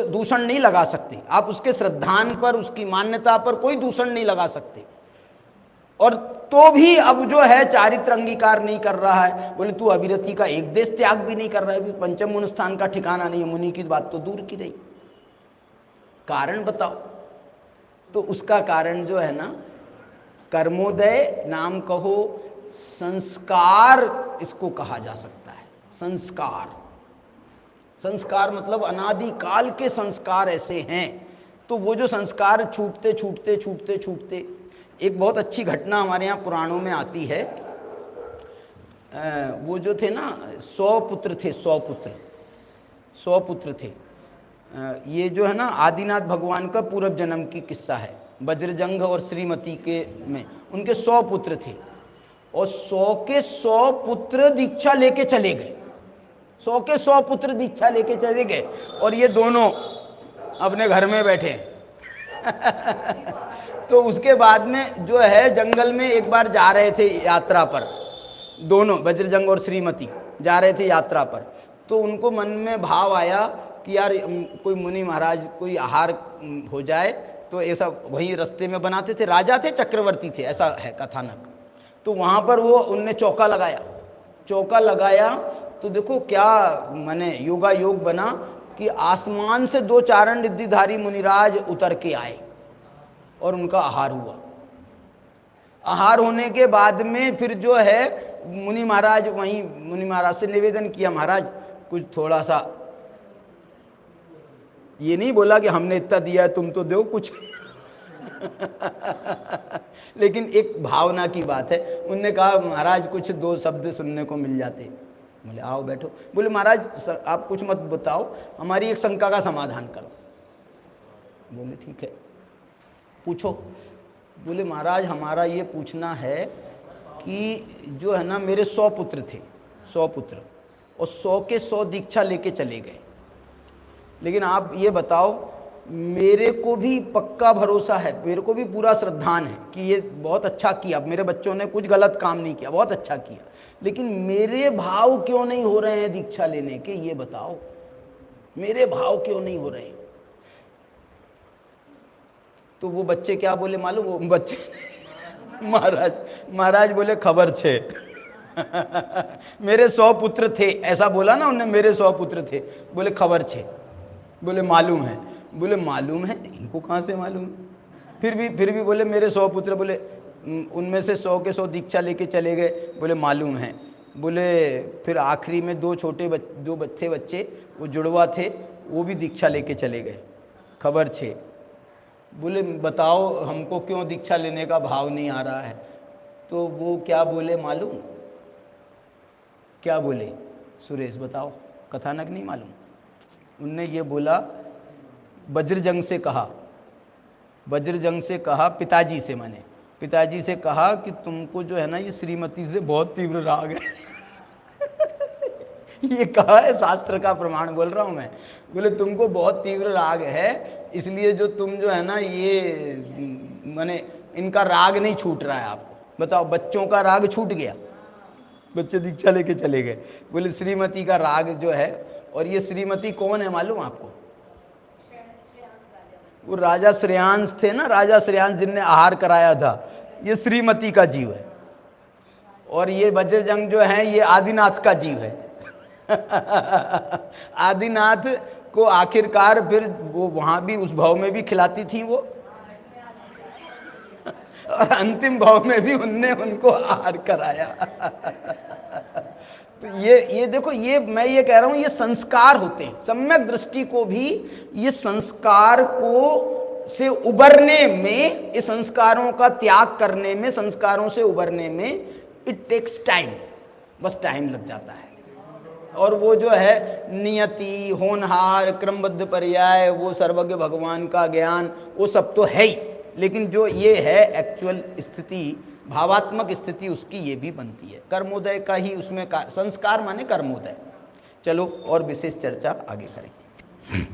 दूषण नहीं लगा सकते, आप उसके श्रद्धान पर, उसकी मान्यता पर कोई दूषण नहीं लगा सकते। और तो भी अब जो है चारित्र अंगीकार नहीं कर रहा है, बोले तू अविरति का एक देश त्याग भी नहीं कर रहा है, पंचम मुन स्थान का ठिकाना नहीं है, मुनि की बात तो दूर की रही, कारण बताओ। तो उसका कारण जो है ना, कर्मोदय नाम कहो, संस्कार इसको कहा जा सकता है। संस्कार, संस्कार मतलब अनादिकाल के संस्कार ऐसे हैं। तो वो जो संस्कार छूटते छूटते छूटते छूटते, एक बहुत अच्छी घटना हमारे यहाँ पुराणों में आती है। वो जो थे ना 100 पुत्र थे, 100 पुत्र थे। ये जो है ना आदिनाथ भगवान का पूर्व जन्म की किस्सा है। वज्रजंग और श्रीमती के में उनके 100 पुत्र थे, और 100 के 100 पुत्र दीक्षा लेके चले गए। 100 के 100 पुत्र दीक्षा लेके चले गए, और ये दोनों अपने घर में बैठे। तो उसके बाद में जो है जंगल में एक बार जा रहे थे यात्रा पर, दोनों वज्रजंग और श्रीमती जा रहे थे यात्रा पर। तो उनको मन में भाव आया कि यार कोई मुनि महाराज कोई आहार हो जाए, तो ऐसा वहीं रास्ते में बनाते थे, राजा थे, चक्रवर्ती थे, ऐसा है कथानक। तो वहाँ पर वो उनने चौका लगाया। तो देखो क्या माने योगा योग बना कि आसमान से 2 चारण रिद्धिधारी मुनिराज उतर के आए और उनका आहार हुआ। आहार होने के बाद में फिर जो है मुनि महाराज से निवेदन किया, महाराज कुछ थोड़ा सा, ये नहीं बोला कि हमने इतना दिया है तुम तो दो कुछ। लेकिन एक भावना की बात है। उनने कहा महाराज कुछ 2 शब्द सुनने को मिल जाते। बोले आओ बैठो। बोले महाराज आप कुछ मत बताओ, हमारी एक शंका का समाधान करो। बोले ठीक है पूछो। बोले महाराज हमारा ये पूछना है कि जो है ना मेरे 100 पुत्र थे, 100 पुत्र, और 100 के 100 दीक्षा लेके चले गए। लेकिन आप ये बताओ, मेरे को भी पक्का भरोसा है, मेरे को भी पूरा श्रद्धान है कि ये बहुत अच्छा किया, मेरे बच्चों ने कुछ गलत काम नहीं किया, बहुत अच्छा किया, लेकिन मेरे भाव क्यों नहीं हो रहे हैं दीक्षा लेने के, ये बताओ मेरे भाव क्यों नहीं हो रहे हैं। तो वो बच्चे क्या बोले मालूम? वो बच्चे महाराज बोले खबर छे। मेरे 100 पुत्र थे, ऐसा बोला ना उनने, मेरे 100 पुत्र थे। बोले खबर छे। बोले मालूम है। बोले मालूम है, इनको कहाँ से मालूम है? फिर भी बोले मेरे 100 पुत्र, बोले उनमें से 100 के 100 दीक्षा लेके चले गए। बोले मालूम है। बोले फिर आखिरी में 2 बच्चे वो जुड़वा थे, वो भी दीक्षा लेके चले गए, खबर छे। बोले बताओ हमको क्यों दीक्षा लेने का भाव नहीं आ रहा है? तो वो क्या बोले मालूम? क्या बोले सुरेश बताओ, कथानक नहीं मालूम? उनने ये बोला, वज्रजंग से कहा पिताजी से, माने पिताजी से कहा कि तुमको जो है ना ये श्रीमती से बहुत तीव्र राग है। ये कहा है, शास्त्र का प्रमाण बोल रहा हूँ मैं। बोले तुमको बहुत तीव्र राग है, इसलिए जो तुम जो है ना ये माने इनका राग नहीं छूट रहा है आपको। बताओ बच्चों का राग छूट गया, बच्चे दीक्षा लेके चले गए। बोले श्रीमती का राग जो है, और ये श्रीमती कौन है मालूम आपको? वो राजा श्रेयांश थे ना, राजा श्रेयांश जिनने आहार कराया था, ये श्रीमती का जीव है। और ये वज्रजंग जो है ये आदिनाथ का जीव है। आदिनाथ को आखिरकार फिर वो वहां भी उस भाव में भी खिलाती थी वो, और अंतिम भाव में भी उनने उनको आहार कराया। तो ये देखो, ये मैं ये कह रहा हूं, ये संस्कार होते हैं। सम्यक दृष्टि को भी ये संस्कार को से उबरने में, ये संस्कारों का त्याग करने में, संस्कारों से उबरने में इट टेक्स टाइम, बस टाइम लग जाता है। और वो जो है नियति, होनहार, क्रमबद्ध पर्याय, वो सर्वज्ञ भगवान का ज्ञान, वो सब तो है ही, लेकिन जो ये है एक्चुअल स्थिति, भावात्मक स्थिति उसकी ये भी बनती है। कर्मोदय का ही उसमें संस्कार माने कर्मोदय। चलो और विशेष चर्चा आगे करेंगे।